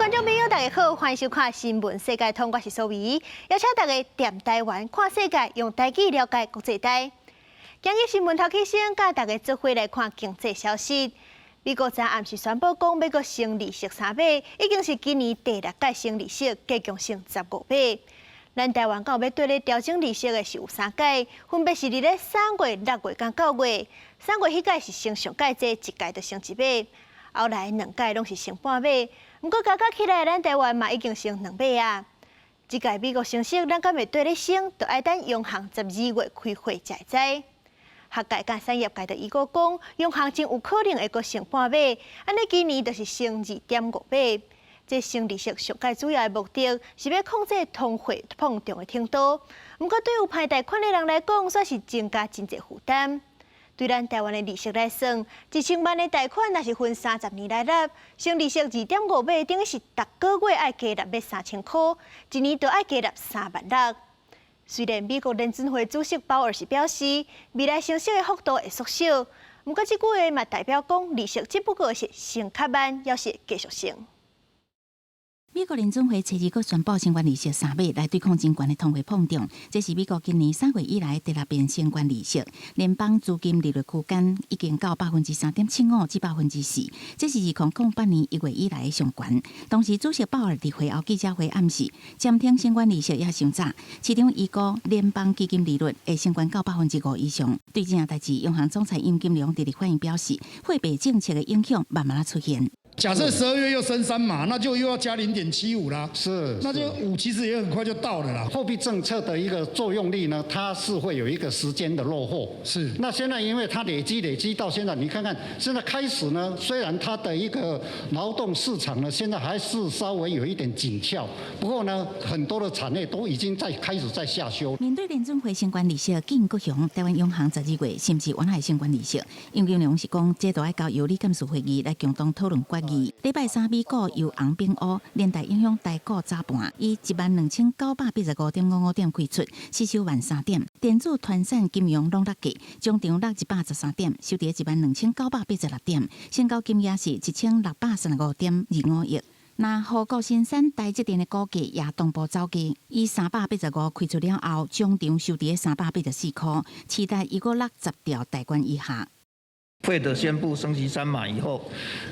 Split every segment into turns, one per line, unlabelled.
观众朋友，大家好，欢迎收看《新闻世界通》，我是苏眉，邀请大家踮台湾看世界，用台语了解国际台。今日新闻头起先，甲大家做伙来看经济消息。美国昨暗时宣布，讲美国升利息3码，已经是今年第6届升利息，加强升15码。咱台湾到要对咧调整利息的是有3届，分别是伫咧3月、6月、甲9月。3月迄届是升上届，这一届就升1码，后来2届拢是升半码。不过加起来，咱台湾嘛已经升2码啊。即届美国升息，咱敢会对咧升，就爱等央行12月开会才会知。学界甲产业界就预估讲，央行真有可能会阁升半码，安尼今年就是升2.5码。这升利息上届主要的目的是要控制通货膨胀的程度。不过对有派贷款的人来讲，算是增加真侪负担。对咱台湾的利息来算，1000万的贷款若是分30年来纳，升利息2.5码，等于是逐个月爱加纳要3000块，一年就爱加纳36000。虽然美国联准会主席鲍尔是表示，未来升息的幅度会缩小，不过这句话嘛代表讲利息只不过是升较慢，要是继续升。
美国联准会初二阁宣布相关利息3码来对抗真悬的通货膨胀，这是美国今年3月以来第6遍相关利息，联邦资金利率区间已经到3.75%至4%，这是2008年1月以来的上悬。同时，主席鲍尔伫会后记者会暗示，暂停相关利息也伤早，市场预估联邦基金利率会升悬到5%以上。对这件代志，央行总裁殷金良伫日反应表示，货币政策的影响慢慢出现。
假设12月又升3码，那就又要加0.75啦。
是，
那就5其实也很快就到了啦。
货币政策的一个作用力呢，它是会有一个时间的落后。
是。那
现在因为它累积到现在，你看看现在开始呢，虽然它的一个劳动市场呢，现在还是稍微有一点紧俏，不过呢，很多的产业都已经开始在下修。
面对联准会相关利息见高雄，台湾央行12月是不是原来相关利息？殷金良是讲，这都要交由理监事会议来共同讨论决议。礼拜3，美股由红变乌，连带影响台股早盘以12985.55点开出，失收13000点。电子、团产、金融拢落价，中场落113点，收跌12986点，成交金额是1635.25亿。那富国新产台积电的股价也同步走低，以385开出了后，中场收跌384块，期待伊阁落10条大关以下。
Fed 宣布升息3码以后，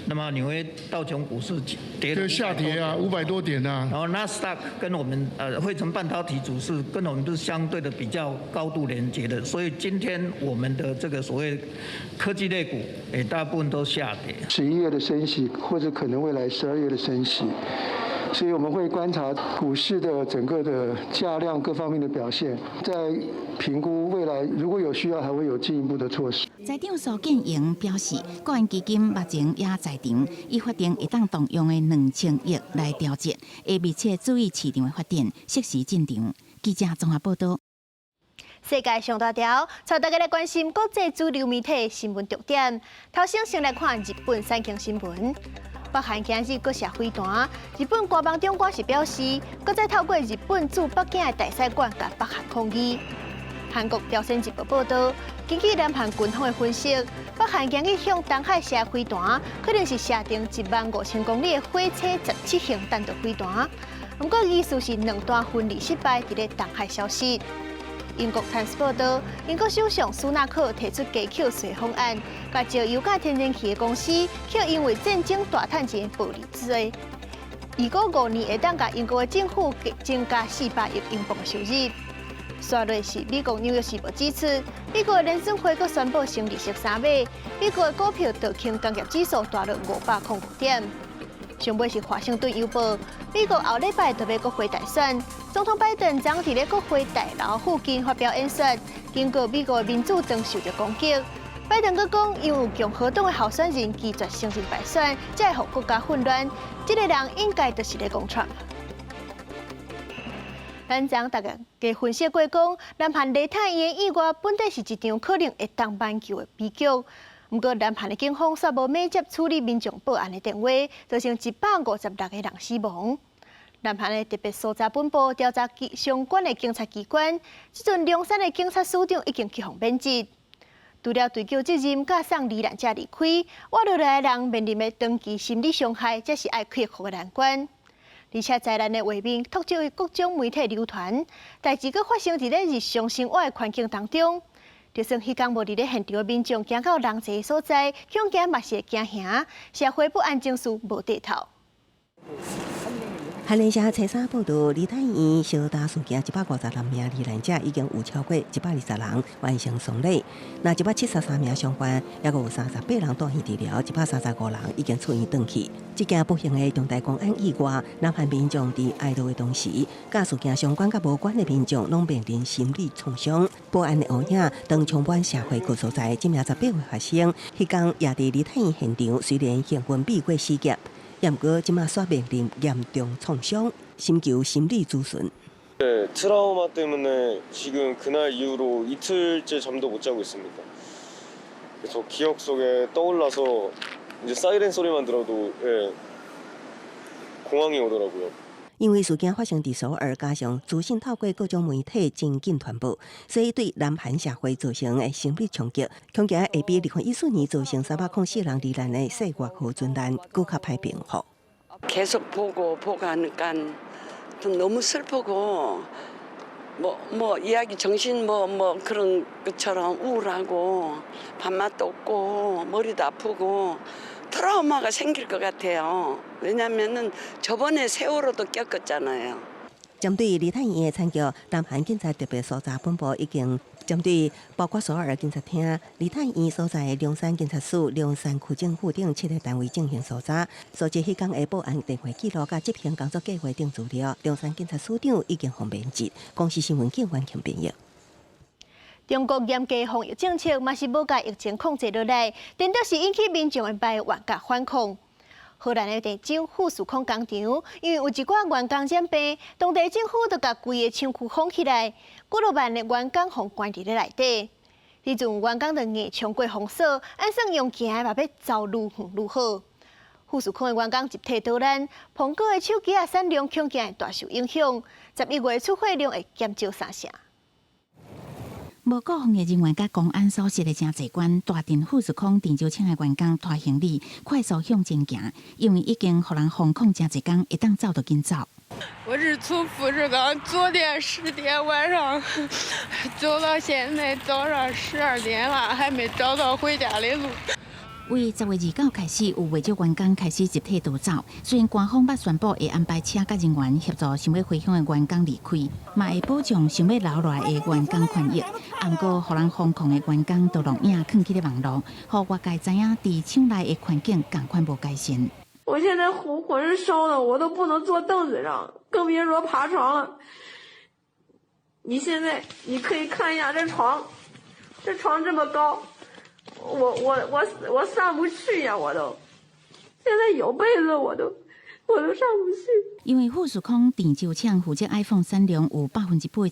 那么纽约道琼股市跌了
下跌啊，500多点啊。
然后纳斯达克跟我们汇成半导体组是跟我们是相对的比较高度连接的，所以今天我们的这个所谓科技类股，大部分都下跌。
11月的升息，或者可能未来12月的升息。所以我们会观察股市的整个的价量各方面的表现，在评估未来如果有需要，还会有进一步的措施。
财长苏建营表示，个人基金目前也在场，已决定会当动用的2000亿来调节，会密切注意市场的发展，适时进场。记者综合报道。
世界上大条，带大家来关心国际主流媒体新闻重点。头先来看日本产经新闻。北韩今日阁下飞弹，日本官方长官是表示，阁再透过日本驻北京的大使馆甲北韩抗议。韩国朝鲜日报报道，根据南韩军方的分析，北韩今日向东海射飞弹，可能是射定15000公里的火车17型弹道飞弹。不过，意思是2弹分离失败，伫咧东海消息。英国《Times》报道，英国首相苏纳克提出加扣税方案，甲招油价天然气的公司，却因为战争大赚钱暴利罪。2025年会当甲英国的政府增加400亿英镑的收入。刷落是美国《纽约时报》指出，美国的联准会阁宣布升利息3码，美国的股票道琼工业指数大落505点。上尾是《华盛顿邮报》，美国后礼拜就要国会大选，总统拜登昨伫咧国会大楼附近发表演说，经过美国的民主党受到攻击。拜登阁讲，因为共和党的候选人拒绝承认败选，才会予国家混乱。这个人应该就是咧讲 Trump。咱昨大家加分析过讲，南韩雷太院以外，本地是一场可能会当挽救的悲剧。不过，南韩的警方却无马接处理民众报案的电话，造成156个人死亡。南韩的特别搜查本部调查相关的警察机关，即阵龙山的警察署长已经去互免职。除了追究责任，加上罹难者离开，活落来的人面临的长期心理伤害，才是爱克服的难关。而且灾难的画面突就各种媒体流传，代志阁发生伫咧日常生活的环境当中。就算迄天无伫咧现场的民众行到人济的所在，恐惊嘛是会惊吓，社会不安情绪无地头。
韩联社初三报道，梨泰院烧大事件150名罹难者已经有超过120人完成丧礼，那173名伤患，也有38人住院治疗，135人已经出院转去。这件不幸的重大公安意外，南韩民众伫哀悼的同时，甲事件相关甲无关的民众拢面临心理创伤。保安的黑影当充满社会各所在。今年18月发生，迄天也伫梨泰院现场，虽然幸运避过死劫。也不过，即马煞面临严重创伤，寻求心理咨询。
네, 트라우마 때문에 지금 그날 이후로 이틀째 잠도 못 자고 있습니다. 계속 기억 속에 떠올라서 이제 사이렌 소리만 들어도 공황이 오더라고요.
因为事件发生伫首尔，加上资讯透过各种媒体真紧传播，所以对南韩社会造成的心理冲击。恐惊会比2014年造成304人罹难的世越号船难更较歹平复。
계속 보고 하니까 너무 슬프고 뭐 이야기 정신 뭐 그런 것처럼 우울하고 밥맛도 없고 머리도 아프고 트라우마가 생길 것 같아요. 왜냐면은 저번에 세월호도 겪었잖아요.
针对梨泰院的惨剧，南韩警察特别搜查本部已经针对包括首尔警察厅、梨泰院所在的龍山警察署、龍山區政府等7个单位进行搜查，收集迄天的报案电话记录甲执行工作计划等资料。龍山警察署長已經方面接，公司新聞警完全變譯。
中國嚴格防疫政策嘛是無甲疫情控制落來，顛倒是引起民眾的排冤甲反抗。荷蘭的地州富士康工廠，因為有一寡員工染病，當地政府就甲規個廠區封起來，幾落萬的員工互關伫咧內底。迄陣員工就硬衝過封鎖，按算用行嘛要走愈遠愈好。富士康的員工集體逃難，蘋果的手機啊產量恐驚會大受影響，11月出貨量會減少3成。
無國防疫人員甲公安所設的正濟關，大陣富士康電招廠的員工拖行李快速向前行，因為已經互人防控正濟工，一旦走就緊走。
我是從富士康昨天10點晚上走到現在早上12點了，還沒找到回家的路。
為10月29開始，有未少員工開始集體逃走。雖然官方捌宣布會安排車甲人員協助想要回鄉的員工離開，嘛會保障想要留下來的員工權益。不過，互人防控的員工都錄影囥起咧網絡，互外界知影佇廠內的環境同款無改善。
我現在渾身燒的，我都不能坐凳子上，更別說爬床了。你現在你可以看一下這床，這床這麼高。 我上不去呀！我都，现在有被子我都上不去。
因为富士康電招廠負責 iPhone 產量有85%，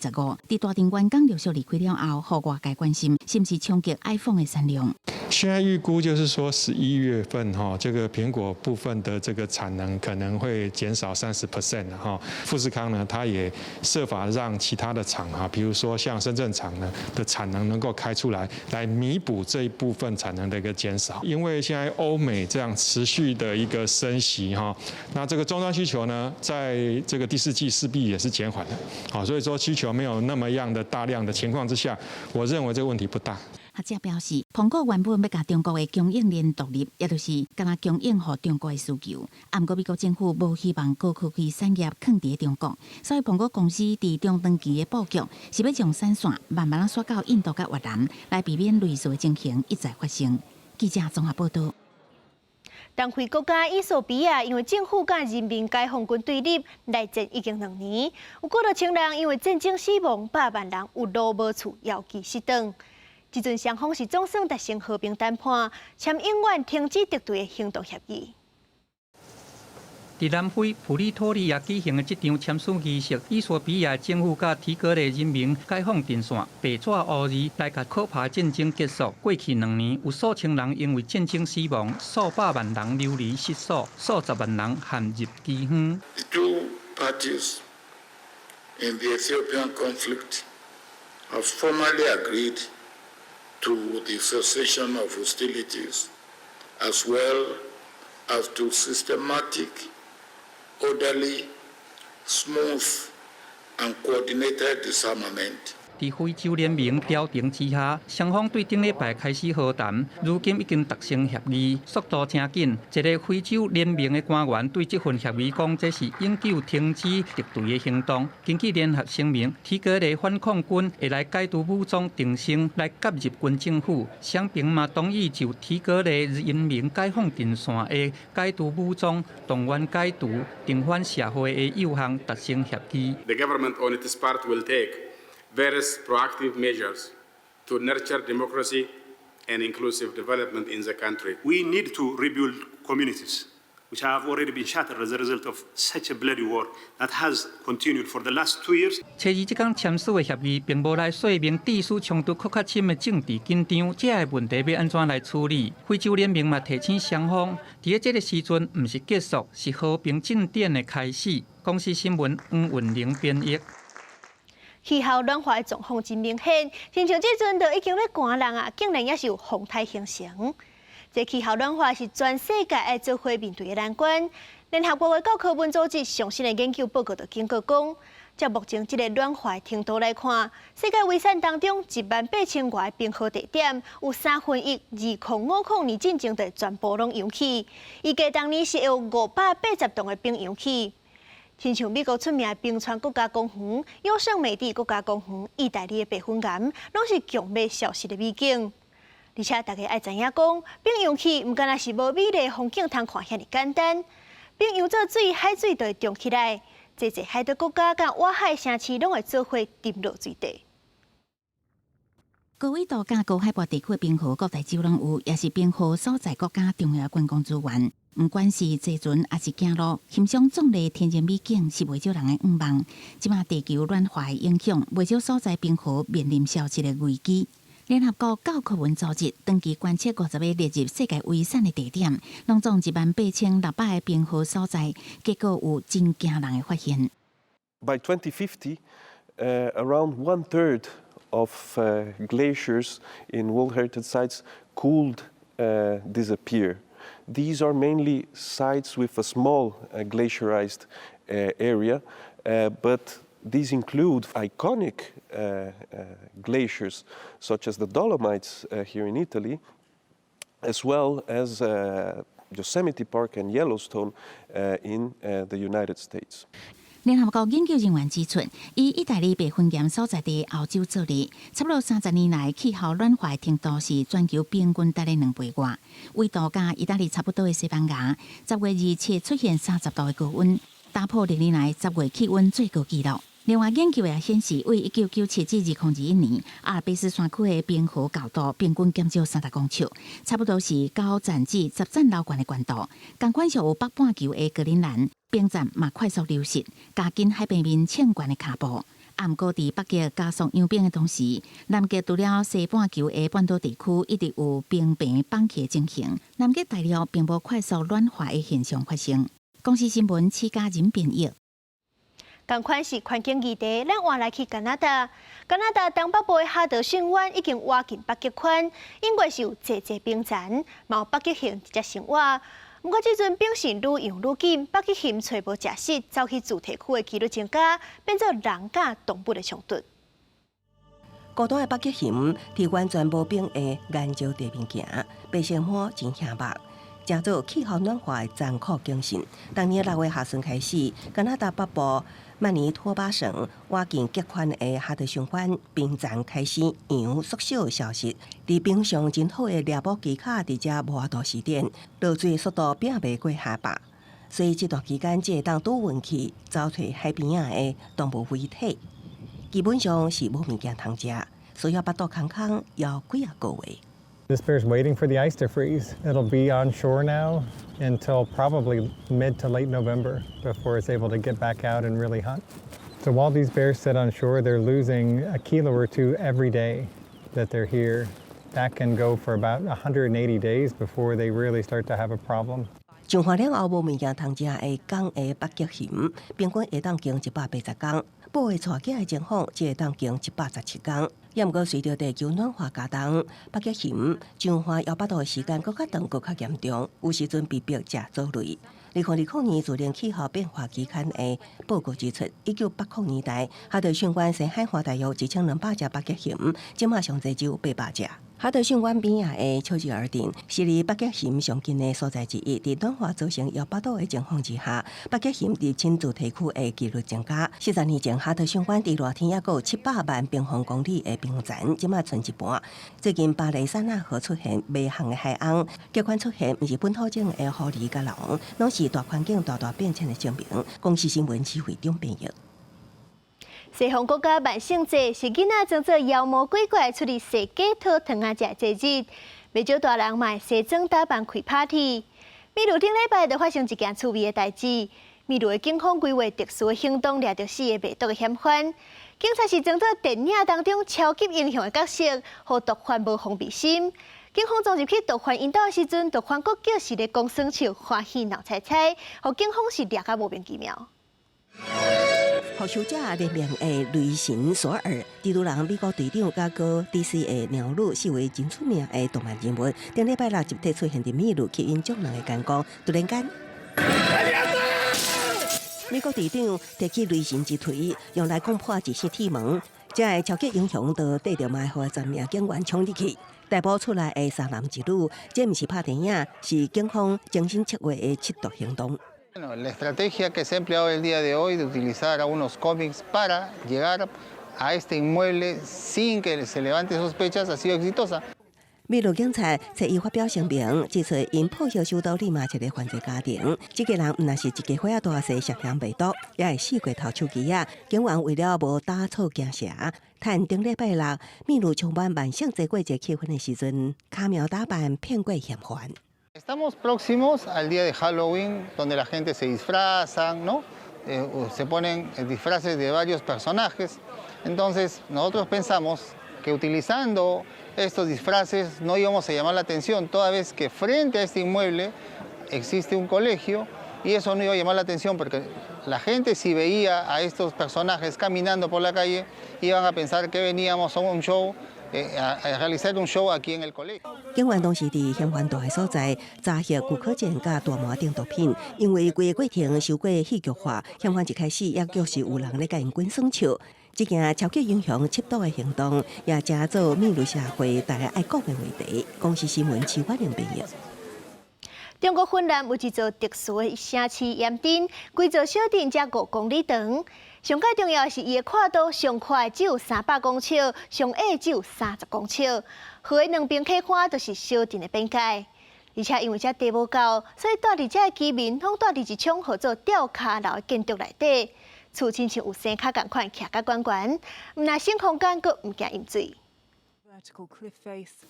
佇大陣員工陸續離開了後，互外界關心是不是衝擊 iPhone 的產量。
现在预估就是说，11月份这个苹果部分的这个产能可能会减少30%哈。富士康呢，它也设法让其他的厂比如说像深圳厂呢的产能能够开出来，来弥补这一部分产能的一个减少。因为现在欧美这样持续的一个升息那这个终端需求呢，在这个第4季势必也是减缓的，所以说需求没有那么样的大量的情况之下，我認為這個問題不大。
學者表示，蘋果原本要甲中國的供應鏈獨立，也就是敢若供應予中國的需求。不過美國政府無希望高科技產業囥佇中國，所以蘋果公司佇中長期的布局是要將產線慢慢刷到印度甲越南，來避免類似的情形一再發生。記者綜合報道。
東非國家伊索比亞因為政府甲人民解放軍對立，內戰已經2年，有幾多千人因為戰爭死亡，100萬人有路無厝，遙寄失蹤。這陣雙方是總算達成和平談判，簽永遠停止敵對的行動協議。
在南非普利托利亞舉行的這場簽署儀式，伊索比亞政府甲提格雷人民解放陣線白紙黑字來甲可怕戰爭結束。過去2年，有數千人因為戰爭死亡，數百萬人流離失所，數十萬人陷入饑荒。
The two parties in the Ethiopian conflict have formally agreed to the cessation of hostilities, as well as to systematic, orderly smooth and coordinated disarmament.
在非洲联盟调停之下，双方对顶礼拜开始和谈，如今已经达成协议，速度真紧。一个非洲联盟的官员对这份协议讲，这是永久停止敌对的行动。根据联合声明，提格雷反抗军会来解除武装定性，来介入军政府。双边嘛同意就提格雷人民解放阵线的解除武装、动员解除、平反社会的有项达成协议。
The government on its part will take various proactive measures to nurture democracy and inclusive development in the country.
We need to rebuild communities which have already been shattered as a result of such a bloody war that has continued for the last 2 years.
初二即天签署的协议，并无来说明地区冲突较深的政治紧张，这个问题要安怎来处理？非洲联盟嘛提醒双方，伫这个时阵毋是结束，是和平进展的开始。公司新闻黄运玲编译。
气候暖化的状况真明显，亲像这阵就已经要寒人啊，竟然也是有风台形成。这气候暖化是全世界爱做伙面对的难关。联合国的教科文组织上新的研究报告就警告讲，照目前这个暖化的程度来看，世界遗产当中18000外冰河地点，有1/32050年进前就全部拢扬起，预计当年是有580栋的冰扬起。亲像美国出名的冰川国家公园、优胜美地国家公园、意大利的白粉岩，拢是强要消失的美景。而且大家爱知影讲，冰扬起唔单是无美丽的风景通看遐尼简单，冰扬做水，海水就会涨起来，这海岛国家甲外海城市拢会做伙沉落水底。
高纬度甲高海拔地区的冰河，各大洲拢有，也是冰河所在国家重要的观光资源。不管是坐船还是行路，欣赏壮丽天然美景是袂少人的愿望。即马地球暖化的影响，袂少所在冰河面临消失的危机。联合国教科文组织长期观测50个列入世界遗产的地点，拢总18600个冰河所在，结果有真惊人的发现。
By 2050, around 1/3 of glaciers in World Heritage Sites could disappear. These are mainly sites with a small glaciarized area, but these include iconic glaciers such as the Dolomites here in Italy, as well as Yosemite Park and Yellowstone in the United States.
联合国研究人员指出，以意大利白粉岩所在地欧洲做例，差不多30年来气候暖化程度是全球平均大概2倍外。纬度甲意大利差不多的西班牙，10月27出现30度的高温，打破历年来10月气温最高纪录。另外，研究也显示，为1997至2021年，阿尔卑斯山区的冰河高度平均减少30公尺，差不多是9站至10站楼悬的高度。同款上有北半球的格陵兰冰站嘛快速流失，加紧海平面欠悬的脚步。毋过，伫北极加速扬冰的同时，南极除了西半球的半岛地区一直有冰平放弃进行，南极大陆并无快速暖化的现象发生。公司新闻戚家人编译。
同款是环境议题，咱换来去加拿大。加拿大东北部的哈德逊湾已经挖进北极圈，因为是有济冰层，嘛有北极熊直接生活。不过，这阵冰是愈用愈紧，北极熊找无食食，走去主题区的几率增加，变做人甲动物的冲突。
孤单的北极熊伫完全无冰的岩礁地面行，白生活真险目。正做气候暖化的残酷警讯。当年6月下旬开始，加拿大北部曼尼托巴省挖进极宽的哈德逊湾冰层开始扬缩小消失。伫冰上真好的猎捕机卡伫遮无法度施展，落水速度并袂过下巴，所以这段期间只会当拄运气找找海边仔的动物遗体，基本上是无物件通食，需要巴肚空空要几个月。
This bear's waiting for the ice to freeze. It'll be on shore now until probably mid to late November before it's able to get back out and really hunt. So while these bears sit on shore, they're losing a kilo or two every day that they're here. That can go for about 180 days before they really start to have a problem.
上花了后无物件通食的港的北极熊，平均会当经180天。保护带起的情况只会当经117天。也毋过随着地球暖化加重，北极熊上花摇巴肚的时间更较长、更较严重，有时阵被逼食藻类。2020年自然氣候變化期刊的報告指出，1980年代哈德遜灣生海花大約1200隻北極熊，今麥上濟只有800隻。哈德遜灣邊仔的丘吉爾鎮是離北極熊上近的所在之一。在暖化造成約8度的情況之下，北極熊入侵主題區的幾率增加。40年前，哈德遜灣在熱天也有700萬平方公里的冰層，今麥剩一半。最近巴黎塞納河出現微航的海鷗，極款出現不是本土種的狐狸甲龍，攏是大環境大變遷的證明。公視新聞指揮中編譯。
西方國家萬聖節是囡仔裝作妖魔鬼怪出去踅街討糖仔食節日，袂少大人嘛西裝打扮開 party。秘魯頂禮拜就發生一件趣味的代誌，秘魯的警方規劃特殊的行動，掠到4個賣毒的嫌犯。警察是裝作電影當中超級英雄的角色，互毒販無防備心。警方撞入去毒販引導的時陣，毒販佫叫是咧講耍笑，歡喜鬧彩彩，互警方是掠甲莫名其妙。
復仇者聯名的雷神索爾，蜘蛛人美國隊長甲個 DC 的鳥女，視為真出名的動漫人物。頂禮拜六集體出現在秘魯，吸引眾人的眼光。突然間，美國隊長提起雷神之腿，用來攻破一扇鐵門。這個超級英雄就帶着埋伏10名警員衝入去，逮捕出來的3男1女。這不是拍電影，是警方精心策劃的緝毒行動。
La estrategia que se ha empleado el día de hoy de utilizar a unos cómics para llegar a este inmueble sin que se levante sospechas ha sido exitosa.
秘魯警察在伊發表聲明，指出因破曉收到立馬一個犯罪家庭，這個人唔但是一個火大細涉嫌賣毒，也係4過頭手機啊！警員為了無打草驚蛇，趁頂禮拜六秘魯充滿萬聖節過節氣氛的時陣，巧妙打扮騙過嫌犯。
Estamos próximos al día de Halloween, donde la gente se disfrazan, ¿no? Se ponen disfraces de varios personajes. Entonces, nosotros pensamos que utilizando estos disfraces no íbamos a llamar la atención, toda vez que frente a este inmueble existe un colegio y eso no iba a llamar la atención porque la gente si veía a estos personajes caminando por la calle iban a pensar que veníamos a un show. A realizar un show aquí en el colegio.
警員當時佇嫌犯大嘅所在，查獲古柯鹼甲大麻等毒品，因為規個過程受過戲劇化，嫌犯一開始也就是有人咧甲因滾耍笑。這件超級英雄緝毒嘅行動，也加做秘魯社會大家愛講嘅話題。公視新聞徐婉玲編譯。
中國雲南有一座特殊的城市鹽鎮，規座小鎮才5公里長。上界重要的是，伊的跨度上寬只有300公尺，上矮只有30公尺。河的兩邊開花都是小鎮的邊界，而且因為這地無夠，所以住佇這居民攏住佇一種號做吊腳樓的建築內底，厝親像有生卡共款，徛甲懸懸，毋但省空間，佫毋驚淹水。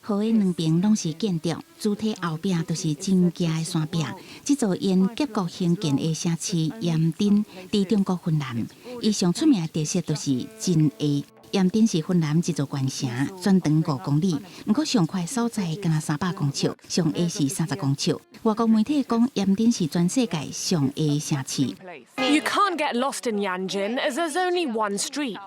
河的兩邊攏是建築，主體後壁都是真高的山壁。這座因結構興建的城市鹽鎮，佇中國雲南，伊上出名的特色就是真矮。鹽鎮是雲南一座縣城，全長5公里，不過上寬所在敢若300公尺，上矮是30公尺。外國媒體講，鹽鎮是全世界上矮的城市。
You can't get lost in Yanjin as there's only one street.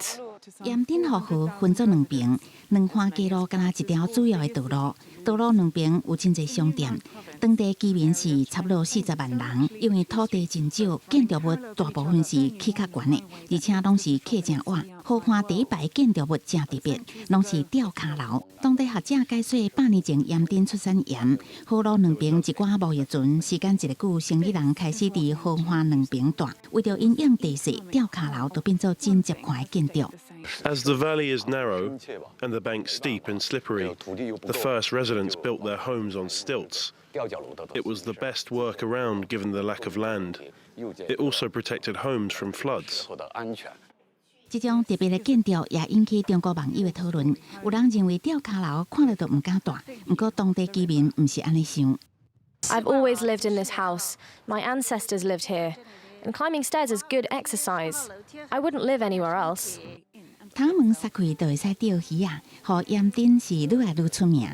鹽鎮河河分作兩邊，兩環街路敢若一條主要的道路。道路兩邊有真濟商店，當地居民是差不多40萬人。因為土地真少，建築物大部分是起較懸的，而且攏是客正晚。河畔第一排建築物正特別，攏是吊腳樓。當地學者解說，100年前鹽鎮出產鹽，河路兩邊一寡貿易船，時間一個久，生意人開始佇河畔兩邊住。為咗因應地勢，吊腳樓就變做真接寬的建築。
As the valley is narrow and the bank steep and slippery, the first residents built their homes on stilts. It was the best work around given the lack of land. It also protected homes from floods.
這種特別的建築也引起中國網友的討論。有人認為吊腳樓看了都唔敢住，不過當地居民唔是安尼想。
I've always lived in this house. My ancestors lived here, and climbing stairs is good exercise. I wouldn't live anywhere else.
塔門撒開就會使釣魚啊，和鹽鎮是愈來愈出名。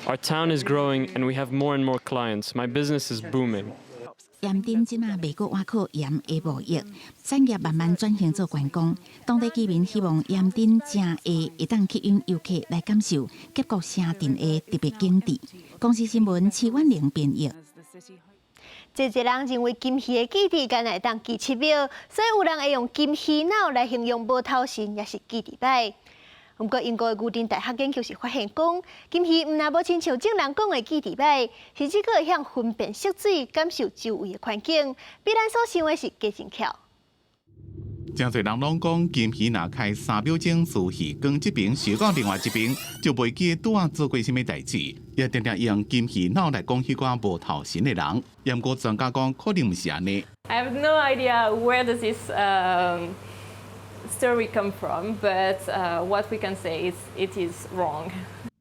Our town is growing, and we have more and more clients. My business is booming.
鹽鎮即馬未過挖靠鹽的貿易，產業慢慢轉型做觀光。當地居民希望鹽鎮正下會當吸引遊客來感受結構城鎮的特別景致。公視新聞徐婉玲編譯。
侪人认为金鱼的记忆敢会当记7秒，所以有人会用金鱼脑来形容无头神，也是记忆歹。不过，英国的牛津大学研究是发现讲，金鱼毋但无亲像正人讲的记忆歹，甚至佫会晓分辨色水，感受周围的环境，比咱所想的是加真巧。
真侪人拢讲，金鱼若开3秒钟自鱼光这边烧到另外一边，就袂记拄仔做过啥物代志，也定定用金鱼脑来讲迄寡无头神的人。不过专家讲，可能毋是安尼。
I have no idea where does this story come from, but what we can say is it is wrong.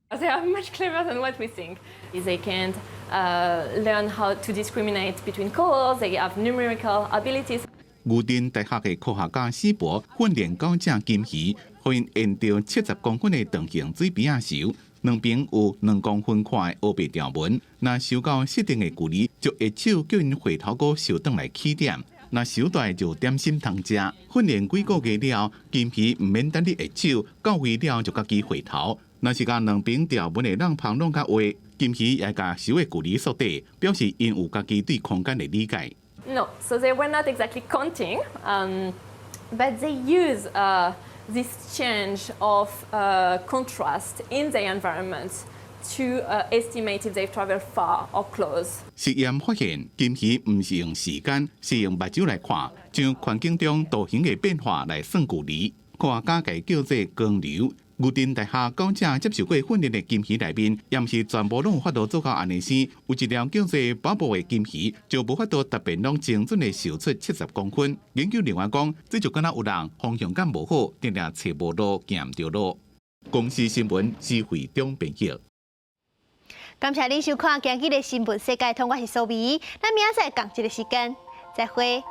They are much cleverer than what we think. They can learn how to discriminate between colors. They have numerical abilities.
牛津大学的科学家史博训练9只金鱼，互因沿着70公分的长形水边仔游，两边有2公分宽的乌白条纹。若游到设定的距离，就下手叫因回头搁游转来起点。若游大就点心通食。训练几个月了，金鱼毋免等你下手，到位了就家己回头。若是甲两边条纹的浪旁弄较话，金鱼也甲游的距离缩短，表示因有家己对空间的理解。
No, so they were not exactly counting, but they use this change of contrast in the environment to estimate if they've traveled far or close.
实验发现，金鱼唔是用时间，是用目睭来看，将环境中图形的变化来算距离。科学家家叫做光流。牛津大学9只接受过训练的金鱼内面，也毋是全部拢有法度做到安尼生。有一条叫做巴布的金鱼，就无法度特别拢精准的游出70公分。研究另外讲，这就敢若有人方向感无好，定定找无路，行唔着路。公司新闻是会中编辑。
感谢您收看今日的新闻世界，通我是苏美，咱明仔载同一个时间再会。